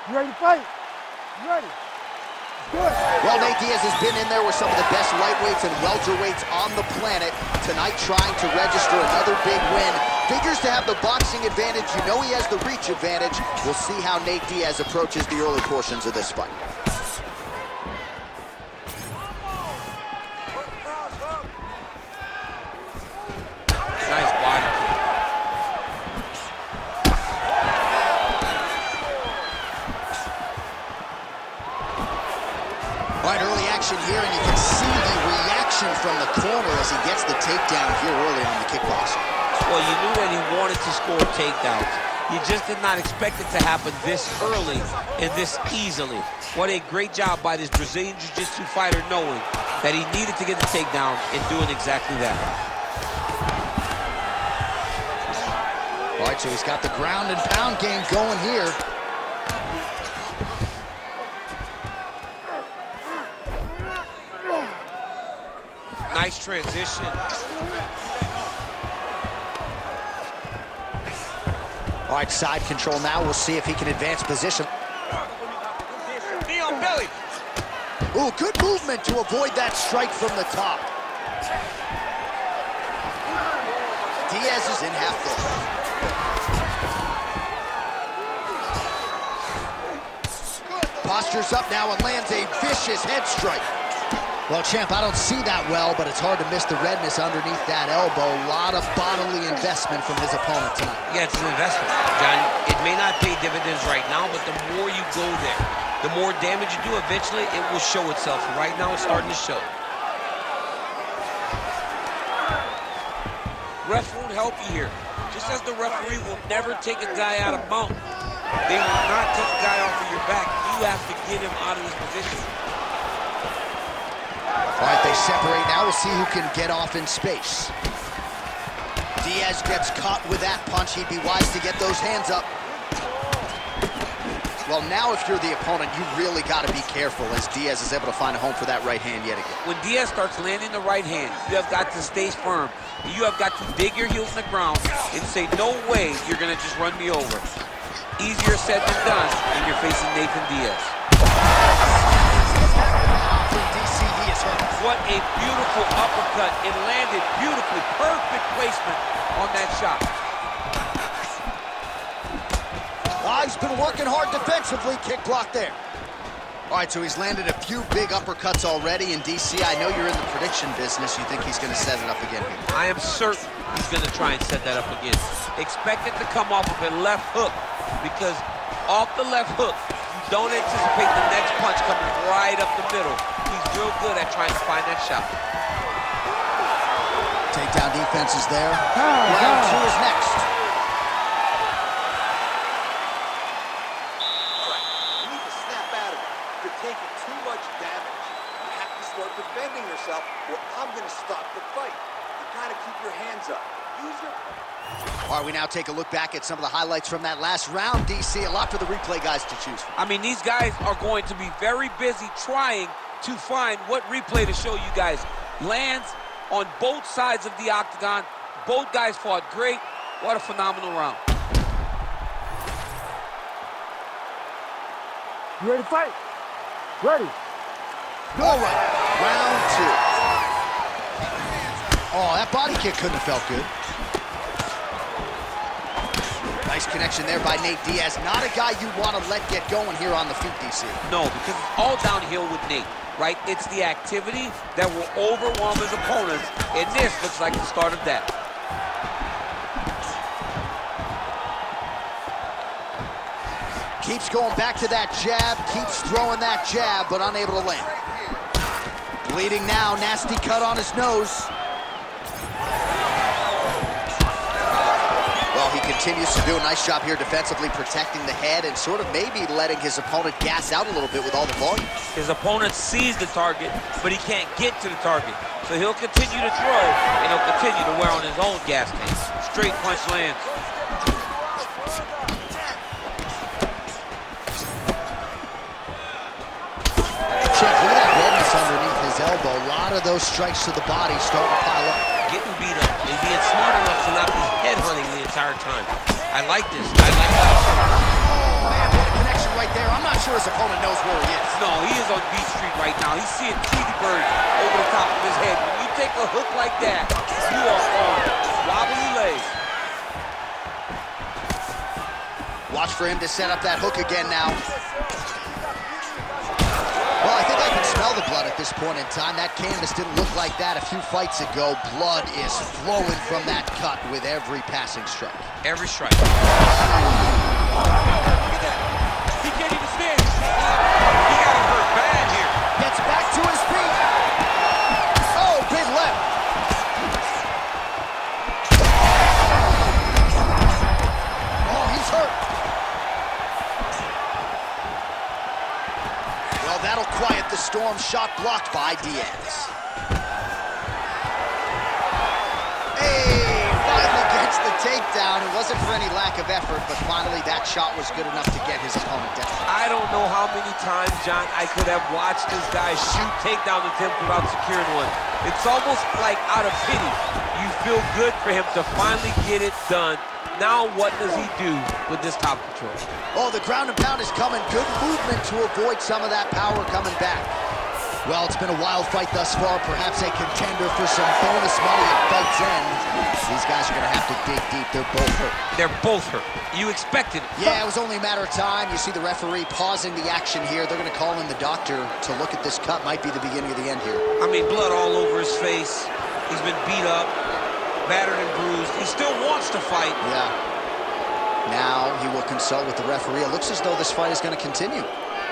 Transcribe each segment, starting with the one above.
You ready to fight? You ready? Good. Well, Nate Diaz has been in there with some of the best lightweights and welterweights on the planet. Tonight trying to register another big win. Figures to have the boxing advantage. You know he has the reach advantage. We'll see how Nate Diaz approaches the early portions of this fight. Nice body kick. All right, early action here, and you can see the reaction from the corner as he gets the takedown here early on the kickboxer. Well, you knew that he wanted to score takedowns. You just did not expect it to happen this early and this easily. What a great job by this Brazilian Jiu-Jitsu fighter knowing that he needed to get the takedown and doing exactly that. All right, so he's got the ground and pound game going here. Nice transition. All right, side control now. We'll see if he can advance position. Knee on belly. Ooh, good movement to avoid that strike from the top. Diaz is in half guard. Postures up now and lands a vicious head strike. Well, champ, I don't see that well, but it's hard to miss the redness underneath that elbow. A lot of bodily investment from his opponent tonight. Yeah, it's an investment, John. It may not pay dividends right now, but the more you go there, the more damage you do, eventually it will show itself. Right now, it's starting to show. Refs won't help you here. Just as the referee will never take a guy out of mount, they will not take a guy off of your back. You have to get him out of this position. All right, they separate now. We'll see who can get off in space. Diaz gets caught with that punch. He'd be wise to get those hands up. Well, now if you're the opponent, you really got to be careful as Diaz is able to find a home for that right hand yet again. When Diaz starts landing the right hand, you have got to stay firm. You have got to dig your heels in the ground and say, no way you're going to just run me over. Easier said than done when you're facing Nathan Diaz. What a beautiful uppercut. It landed beautifully. Perfect placement on that shot. He's been working hard defensively. Kick block there. All right, so he's landed a few big uppercuts already in DC. I know you're in the prediction business. You think he's going to set it up again here? I am certain he's going to try and set that up again. Expect it to come off of a left hook, because off the left hook, you don't anticipate the next punch coming right up the middle. He's real good at trying to find that shot. Takedown defense is there. Round two is next. You need to snap out of it. You're taking too much damage. You have to start defending yourself, or I'm going to stop the fight. You got to keep your hands up. Use your... All right, we now take a look back at some of the highlights from that last round, DC. A lot for the replay guys to choose from. I mean, these guys are going to be very busy trying to find what replay to show you guys. Lands on both sides of the octagon. Both guys fought great. What a phenomenal round. You ready to fight? Ready. All right, round two. Oh, that body kick couldn't have felt good. Nice connection there by Nate Diaz. Not a guy you want to let get going here on the feet, DC. No, because it's all downhill with Nate, right? It's the activity that will overwhelm his opponents, and this looks like the start of that. Keeps going back to that jab, keeps throwing that jab, but unable to land. Bleeding now, nasty cut on his nose. Well, he continues to do a nice job here defensively, protecting the head and sort of maybe letting his opponent gas out a little bit with all the volume. His opponent sees the target, but he can't get to the target. So he'll continue to throw, and he'll continue to wear on his own gas tank. Straight punch lands. Check, look at that redness underneath his elbow. A lot of those strikes to the body starting to pile up. Getting beat up and being smart enough to not be headhunting the entire time. I like this. I like that. Oh, man, what a connection right there. I'm not sure his opponent knows where he is. No, he is on Beach Street right now. He's seeing Tweety Bird over the top of his head. When you take a hook like that, you are on wobbly legs. Watch for him to set up that hook again now. Well, I think I can smell the blood at this point in time. That canvas didn't look like that a few fights ago. Blood is flowing from that cut with every passing strike. Every strike. Look at that. He can't even stand. He got him hurt bad here. Gets back to his feet. Oh, big left. Oh, he's hurt. Well, that'll quiet the storm. Shot blocked by Diaz. Hey, finally gets the takedown. It wasn't for any lack of effort, but finally that shot was good enough to get his opponent down. I don't know how many times, John, I could have watched this guy shoot takedown attempts without securing one. It's almost like out of pity. You feel good for him to finally get it done. Now what does he do with this top control? Oh, the ground and pound is coming. Good movement to avoid some of that power coming back. Well, it's been a wild fight thus far. Perhaps a contender for some bonus money at fight's end. These guys are going to have to dig deep. They're both hurt. They're both hurt. You expected it. Yeah, it was only a matter of time. You see the referee pausing the action here. They're going to call in the doctor to look at this cut. Might be the beginning of the end here. I mean, blood all over his face. He's been beat up, battered and bruised. He still wants to fight. Yeah. Now he will consult with the referee. It looks as though this fight is going to continue.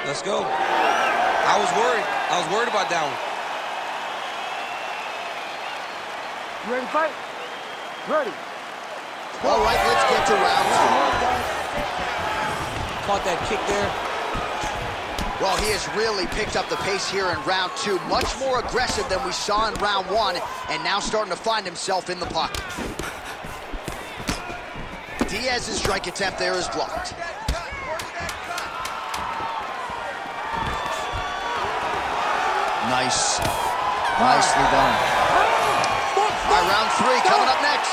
Let's go. I was worried. I was worried about that one. You ready to fight? Ready. All right, let's get to round Caught that kick there. two. Well, he has really picked up the pace here in round two. Much more aggressive than we saw in round one, and now starting to find himself in the pocket. Diaz's strike attempt there is blocked. Nice. Nicely done. All right, round three coming up next.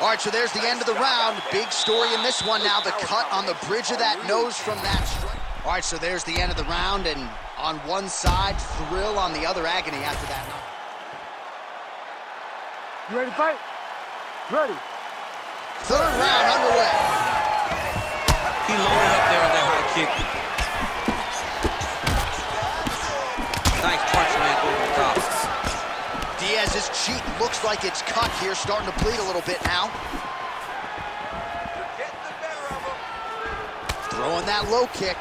All right, so there's the end of the round. Big story in this one now, the cut on the bridge of that nose from that strike. All right, so there's the end of the round, and on one side, thrill, on the other, agony after that. You ready to fight? Ready. Third round underway. He loaded up there on that high kick. Nice punch, man, over the top. Diaz's cheek looks like it's cut here, starting to bleed a little bit now. You're getting the better of him. Throwing that low kick.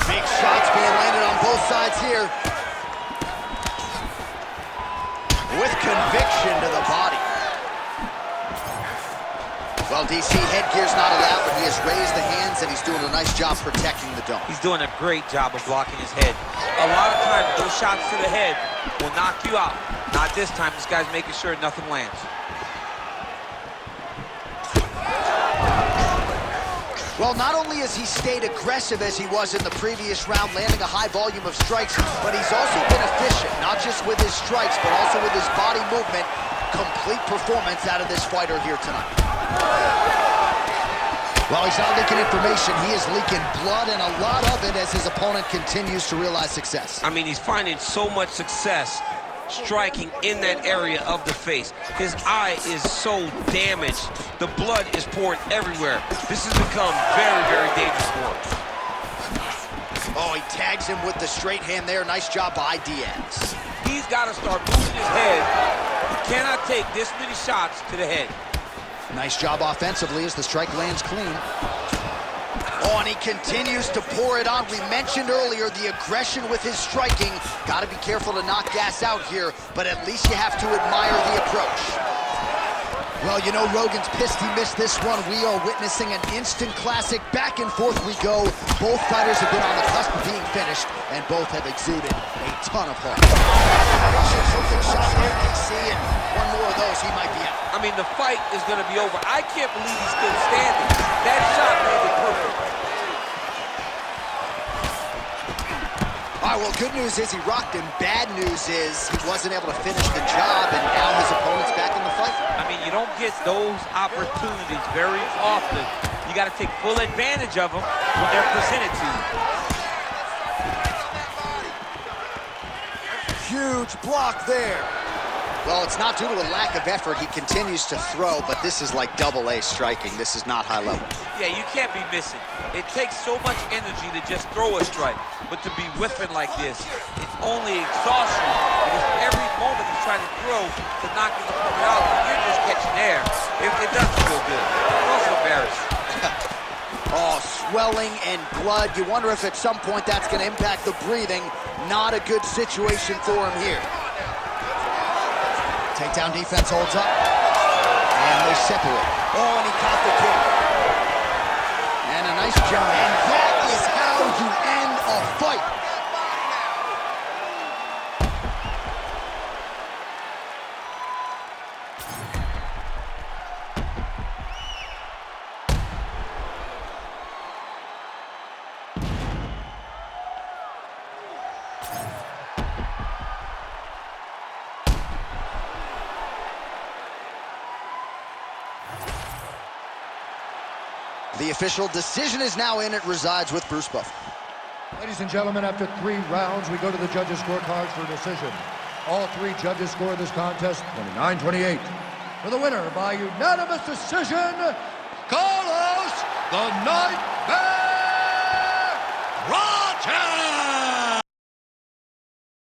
Big shots being landed on both sides here. With conviction to the body. Well, DC, headgear's not allowed, but he has raised the hands, and he's doing a nice job protecting the dome. He's doing a great job of blocking his head. A lot of times, those shots to the head will knock you out. Not this time. This guy's making sure nothing lands. Well, not only has he stayed aggressive as he was in the previous round, landing a high volume of strikes, but he's also been efficient, not just with his strikes, but also with his body movement. Complete performance out of this fighter here tonight. Well, he's not leaking information. He is leaking blood, and a lot of it as his opponent continues to realize success. I mean, he's finding so much success striking in that area of the face. His eye is so damaged. The blood is pouring everywhere. This has become very, very dangerous for him. Oh, he tags him with the straight hand there. Nice job by Diaz. He's got to start moving his head. He cannot take this many shots to the head. Nice job offensively as the strike lands clean. Oh, and he continues to pour it on. We mentioned earlier the aggression with his striking. Got to be careful to not gas out here, but at least you have to admire the approach. Well, you know, Rogan's pissed he missed this one. We are witnessing an instant classic. Back and forth we go. Both fighters have been on the cusp of being finished, and both have exuded a ton of heart. Shot there, DC, and one more of those, he might be out. I mean, the fight is going to be over. I can't believe he's still standing. That shot landed perfect. All right, well, good news is he rocked him. Bad news is he wasn't able to finish the job, and now his opponent's back in the fight. I mean, you don't get those opportunities very often. You got to take full advantage of them when they're presented to you. Huge block there. Well, it's not due to a lack of effort. He continues to throw, but this is like double-A striking. This is not high level. Yeah, you can't be missing. It takes so much energy to just throw a strike, but to be whiffing like this, it's only exhaustion because every moment he's trying to throw to knock his opponent out, you're just catching air. It doesn't feel good. It's also embarrassing. Oh, swelling and blood. You wonder if at some point that's going to impact the breathing. Not a good situation for him here. Takedown defense holds up. And they separate. Oh, and he caught the kick. And a nice jump. And that is how you end a fight. The official decision is now in. It resides with Bruce Buffer. Ladies and gentlemen, after 3 rounds, we go to the judges' scorecards for a decision. All 3 judges scored this contest 29-28. For the winner by unanimous decision, Carlos the Nightmare